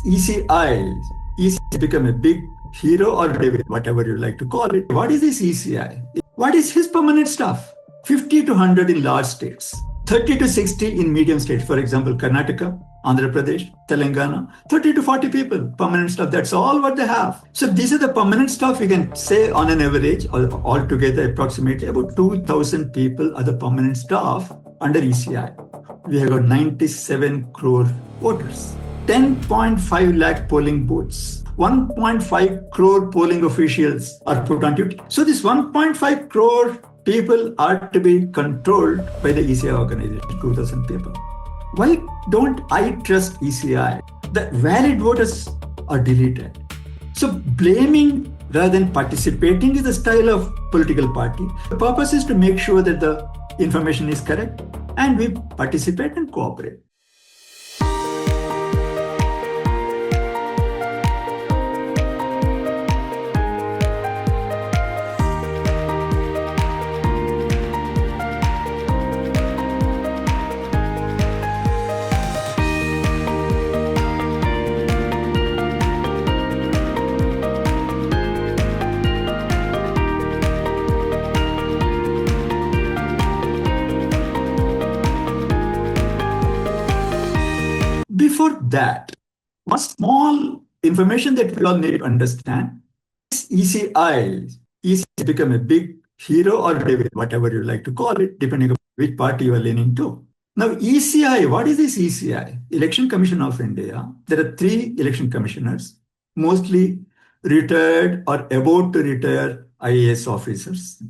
ECI. ECI has become a big hero or devil, whatever you like to call it. What is this ECI? What is his permanent staff? 50 to 100 in large states, 30 to 60 in medium states. For example, Karnataka, Andhra Pradesh, Telangana, 30 to 40 people, permanent staff. That's all what they have. So these are the permanent staff. We can say on an average, altogether approximately about 2,000 people are the permanent staff under ECI. We have got 97 crore voters, 10.5 lakh polling booths, 1.5 crore polling officials are put on duty. So this 1.5 crore people are to be controlled by the ECI organization, 2,000 people. Why don't I trust ECI? The valid voters are deleted. So blaming rather than participating is the style of political party. The purpose is to make sure that the information is correct and we participate and cooperate. Before that, one small information that we all need to understand is ECI. ECI has become a big hero or devil, whatever you like to call it, depending on which party you are leaning to. Now, ECI, what is this ECI? Election Commission of India. There are 3 election commissioners, mostly retired or about to retire IAS officers.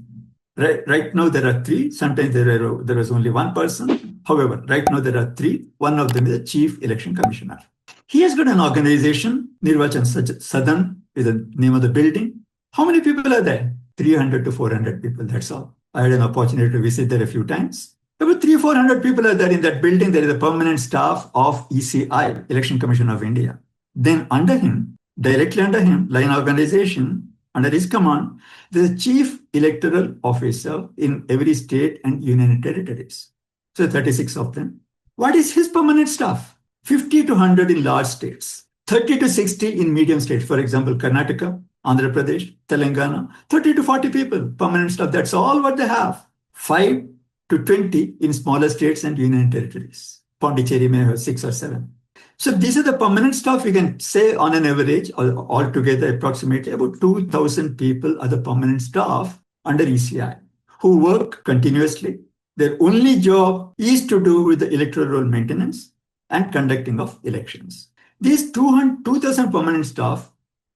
Right now, there are 3. Sometimes there was only one person. However, right now there are 3. One of them is the Chief Election Commissioner. He has got an organization, Nirvachan Sadan is the name of the building. How many people are there? 300 to 400 people, that's all. I had an opportunity to visit there a few times. About 300-400 people are there in that building. There is a permanent staff of ECI, Election Commission of India. Then under him, directly under him, line organization, under his command, there is a Chief Electoral Officer in every state and union territories. So 36 of them. What is his permanent staff? 50 to 100 in large states, 30 to 60 in medium states. For example, Karnataka, Andhra Pradesh, Telangana, 30 to 40 people, permanent staff. That's all what they have. 5 to 20 in smaller states and union territories. Pondicherry may have 6 or 7. So these are the permanent staff. We can say on an average, altogether approximately about 2,000 people are the permanent staff under ECI who work continuously. Their only job is to do with the electoral roll maintenance and conducting of elections. These 2,000 permanent staff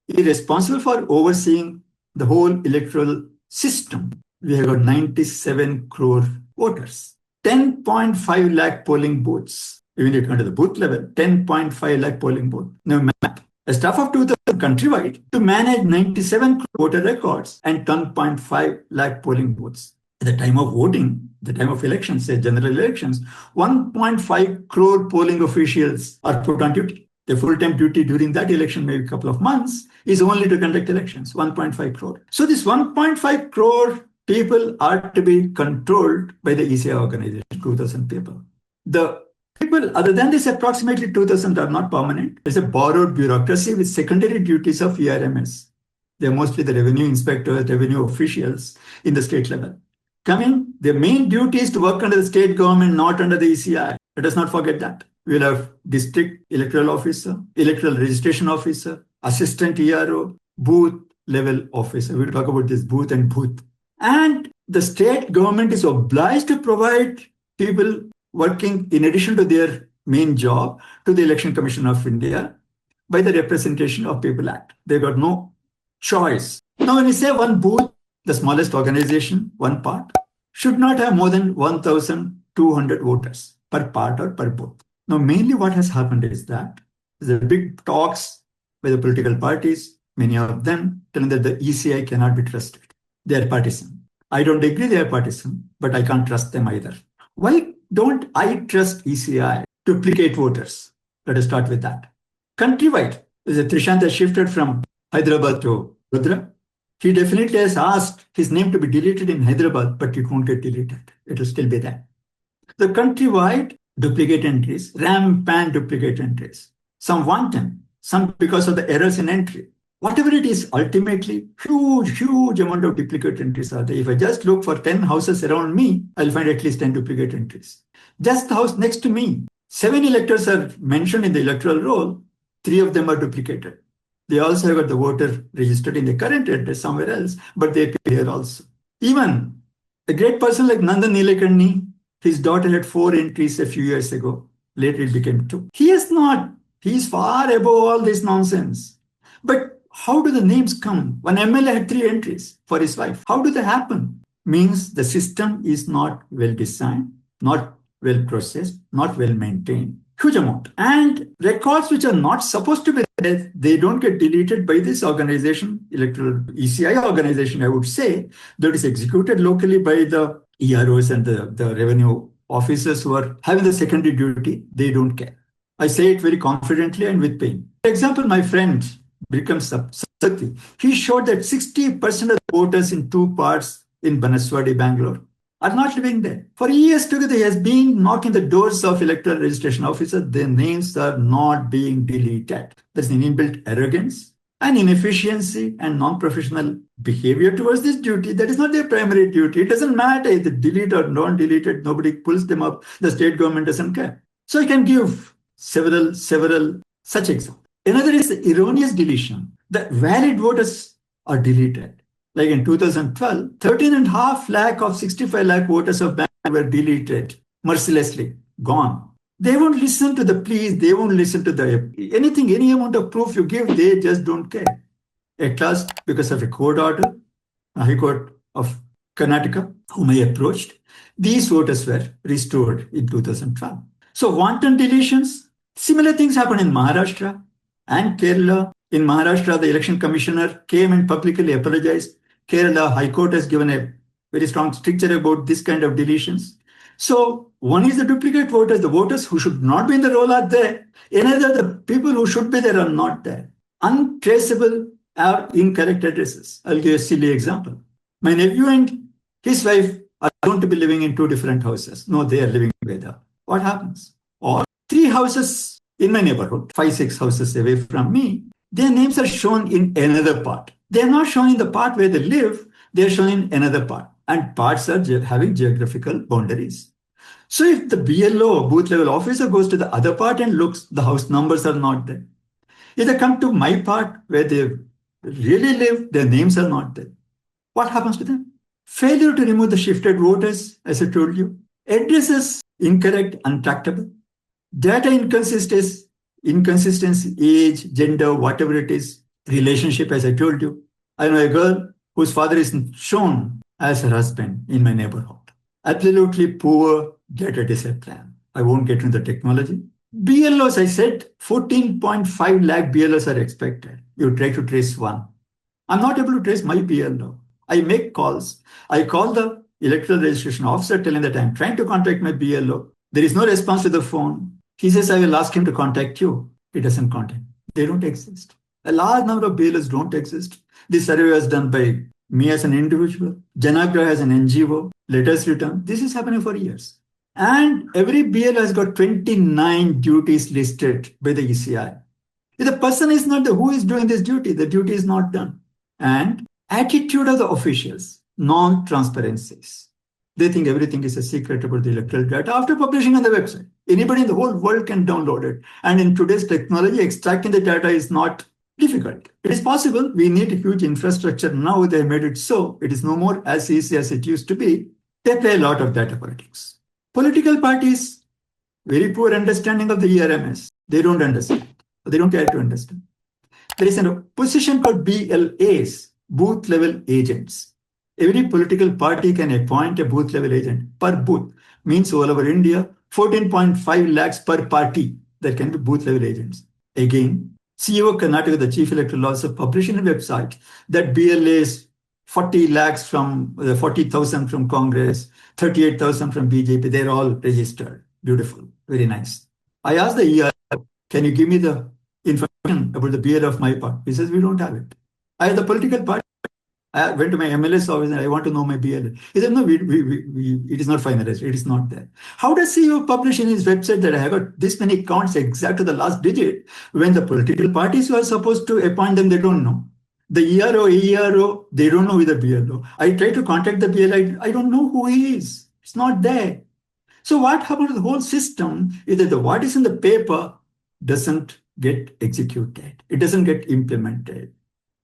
is responsible for overseeing the whole electoral system. We have got 97 crore voters, 10.5 lakh polling booths. Even if you come to the booth level, 10.5 lakh polling booth. Now map a staff of 2,000 countrywide to manage 97 crore voter records and 10.5 lakh polling booths. At the time of voting, the time of elections, say general elections, 1.5 crore polling officials are put on duty. The full-time duty during that election, maybe a couple of months, is only to conduct elections, 1.5 crore. So this 1.5 crore people are to be controlled by the ECI organization, 2,000 people. The people, other than this, approximately 2,000 are not permanent. There's a borrowed bureaucracy with secondary duties of ERMS. They're mostly the revenue inspectors, revenue officials in the state level. Their main duty is to work under the state government, not under the ECI. Let us not forget that. We'll have district electoral officer, electoral registration officer, assistant ERO, booth level officer. We'll talk about this booth and booth. And the state government is obliged to provide people working in addition to their main job to the Election Commission of India by the Representation of People Act. They've got no choice. Now, when we say one booth, the smallest organization, one part, should not have more than 1,200 voters per part or per booth. Now, mainly what has happened is that there's a big talks by the political parties, many of them telling that the ECI cannot be trusted. They are partisan. I don't agree they are partisan, but I can't trust them either. Why don't I trust ECI to duplicate voters? Let us start with that. Countrywide, Trishant has shifted from Hyderabad to Rudra. He definitely has asked his name to be deleted in Hyderabad, but it won't get deleted. It will still be there. The countrywide duplicate entries, rampant duplicate entries. Some wanton, some because of the errors in entry. Whatever it is, ultimately, huge amount of duplicate entries are there. If I just look for 10 houses around me, I'll find at least 10 duplicate entries. Just the house next to me, 7 electors are mentioned in the electoral roll, 3 of them are duplicated. They also have got the voter registered in the current address somewhere else, but they appear here also. Even a great person like Nandan Nilekani, his daughter had 4 entries a few years ago. Later it became 2. He is far above all this nonsense. But how do the names come? One MLA had 3 entries for his wife. How do they happen? Means the system is not well designed, not well processed, not well maintained. Huge amount. And records which are not supposed to be there, they don't get deleted by this organization, electoral ECI organization, I would say, that is executed locally by the EROs and the revenue officers who are having the secondary duty. They don't care. I say it very confidently and with pain. For example, my friend Bikram Sathi, he showed that 60% of the voters in 2 parts in Banaswadi, Bangalore, are not living there. For years together, he has been knocking the doors of electoral registration officers. Their names are not being deleted. There's an inbuilt arrogance and inefficiency and non-professional behavior towards this duty. That is not their primary duty. It doesn't matter if they delete or don't delete it. Nobody pulls them up. The state government doesn't care. So I can give several such examples. Another is the erroneous deletion. The valid voters are deleted. Like in 2012, 13.5 lakh of 65 lakh voters of Bengal were deleted, mercilessly, gone. They won't listen to the pleas, they won't listen to anything, any amount of proof you give, they just don't care. At last, because of a court order, a High Court of Karnataka, whom I approached, these voters were restored in 2012. So wanton deletions, similar things happened in Maharashtra and Kerala. In Maharashtra, the election commissioner came and publicly apologized. Kerala High Court has given a very strong stricture about this kind of deletions. So one is the duplicate voters, the voters who should not be in the roll are there. Another, the people who should be there are not there. Untraceable or incorrect addresses. I'll give a silly example. My nephew and his wife are going to be living in 2 different houses. No, they are living together. What happens? Or 3 houses in my neighborhood, 5, 6 houses away from me, their names are shown in another part. They are not shown in the part where they live, they are shown in another part. And parts are having geographical boundaries. So if the BLO, booth level officer, goes to the other part and looks, the house numbers are not there. If they come to my part where they really live, their names are not there. What happens to them? Failure to remove the shifted voters, as I told you. Addresses incorrect, untractable. Data inconsistency, age, gender, whatever it is, relationship, as I told you. I know a girl whose father is shown as her husband in my neighborhood. Absolutely poor data discipline. I won't get into the technology. BLOs, I said, 14.5 lakh BLOs are expected. You try to trace one. I'm not able to trace my BLO. I make calls. I call the electoral registration officer telling that I'm trying to contact my BLO. There is no response to the phone. He says, I will ask him to contact you. He doesn't contact. They don't exist. A large number of BLOs don't exist. This survey was done by me as an individual, Janagra as an NGO, letters written. This is happening for years. And every BLO has got 29 duties listed by the ECI. If the person is not who is doing this duty, the duty is not done. And attitude of the officials, non-transparencies. They think everything is a secret about the electoral data after publishing on the website. Anybody in the whole world can download it. And in today's technology, extracting the data is not difficult. It is possible. We need a huge infrastructure. Now they made it so. It is no more as easy as it used to be. They play a lot of data politics. Political parties, very poor understanding of the ERMS. They don't understand. They don't care to understand. There is a position called BLAs, booth level agents. Every political party can appoint a booth level agent per booth. Means all over India, 14.5 lakhs per party. There can be booth level agents. Again, CEO Karnataka, the Chief Electoral Officer, published in a website that BLAs 40 lakhs from 40,000 from Congress, 38,000 from BJP. They're all registered. Beautiful. Very nice. I asked the ER, can you give me the information about the BLA of my part? He says, we don't have it. I have the political party. I went to my MLS office and I want to know my BLA. He said, no, it is not finalized. It is not there. How does CEO publish in his website that I have got this many counts exact to the last digit when the political parties who are supposed to appoint them, they don't know? The ERO, AERO, they don't know who the BLO. I try to contact the BLO. I don't know who he is. It's not there. So what happened to the whole system is that what is in the paper doesn't get executed. It doesn't get implemented.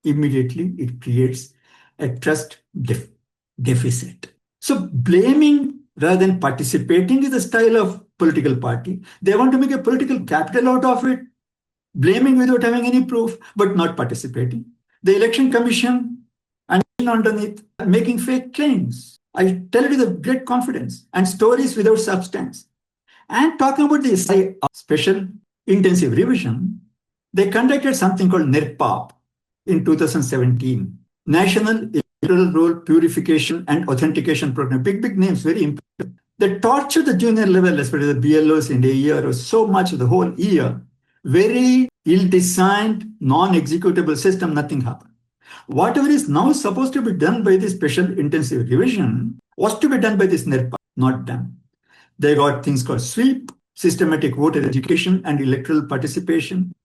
Immediately, it creates a trust deficit. So blaming rather than participating is the style of political party. They want to make a political capital out of it, blaming without having any proof, but not participating. The election commission and underneath making fake claims. I tell it with great confidence and stories without substance. And talking about the ECI special intensive revision, they conducted something called NIRPAP in 2017, National Electoral Roll Purification and Authentication Program. Big names, very important. They tortured the junior level, especially the BLOs in a year or so much the whole year. Very ill-designed, non-executable system, nothing happened. Whatever is now supposed to be done by this special intensive revision was to be done by this NIRPA, not done. They got things called sweep, systematic voter education and electoral participation.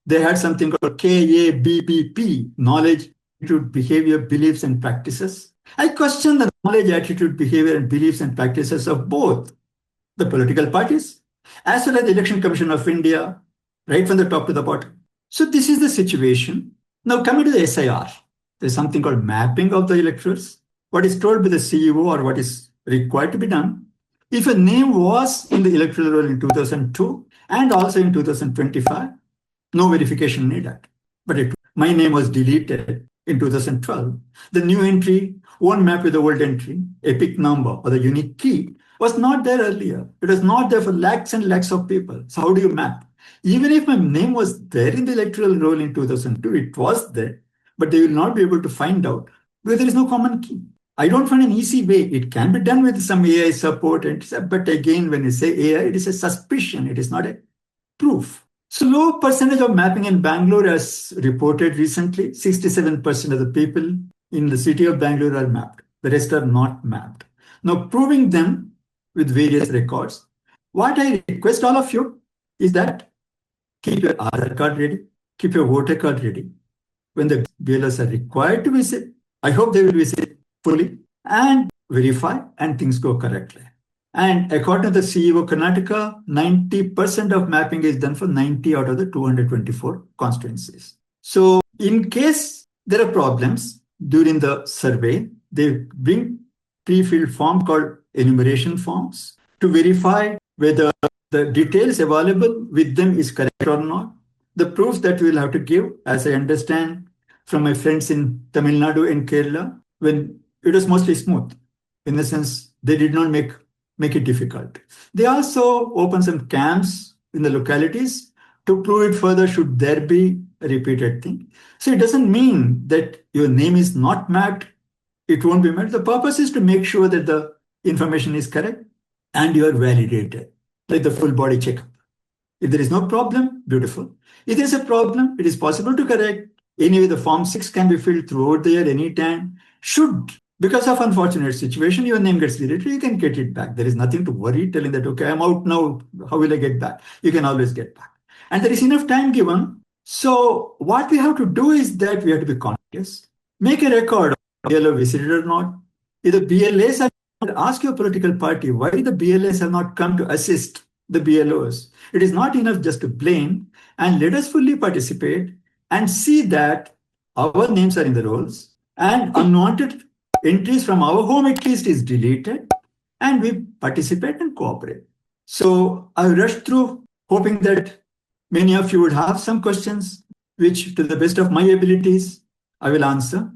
They had something called KABBP, knowledge, attitude, behavior, beliefs, and practices. I question the knowledge, attitude, behavior, and beliefs and practices of both the political parties as well as the Election Commission of India, right from the top to the bottom. So this is the situation. Now coming to the SIR, there's something called mapping of the electors. What is told by the CEO or what is required to be done. If a name was in the electoral roll in 2002 and also in 2025, no verification needed. But my name was deleted in 2012. The new entry won't map with the old entry. EPIC number or the unique key was not there earlier. It was not there for lakhs and lakhs of people. So how do you map? Even if my name was there in the electoral roll in 2002, it was there, but they will not be able to find out because there is no common key. I don't find an easy way. It can be done with some AI support, but again, when you say AI, it is a suspicion. It is not a proof. So low percentage of mapping in Bangalore as reported recently, 67% of the people in the city of Bangalore are mapped. The rest are not mapped. Now proving them with various records. What I request all of you is that keep your Aadhaar card ready, keep your voter card ready. When the BLOs are required to visit, I hope they will visit fully and verify and things go correctly. And according to the CEO Karnataka, 90% of mapping is done for 90 out of the 224 constituencies. So in case there are problems during the survey, they bring pre-filled form called enumeration forms to verify whether the details available with them is correct or not. The proof that we will have to give, as I understand from my friends in Tamil Nadu and Kerala, when it was mostly smooth, in the sense they did not make it difficult. They also open some camps in the localities to prove it further should there be a repeated thing. So it doesn't mean that your name is not mapped, it won't be mapped. The purpose is to make sure that the information is correct and you are validated, like the full body checkup. If there is no problem, beautiful. If there is a problem, it is possible to correct. Anyway, the Form 6 can be filled throughout the year, anytime. Should, because of unfortunate situation, your name gets deleted, you can get it back. There is nothing to worry telling that, okay, I'm out now, how will I get back? You can always get back. And there is enough time given. So what we have to do is that we have to be conscious. Make a record of BLO visited or not. If the BLAs are, ask your political party why the BLAs have not come to assist the BLOs. It is not enough just to blame, and let us fully participate and see that our names are in the rolls and unwanted entries from our home at least is deleted, and we participate and cooperate. So I rushed through hoping that many of you would have some questions which to the best of my abilities I will answer.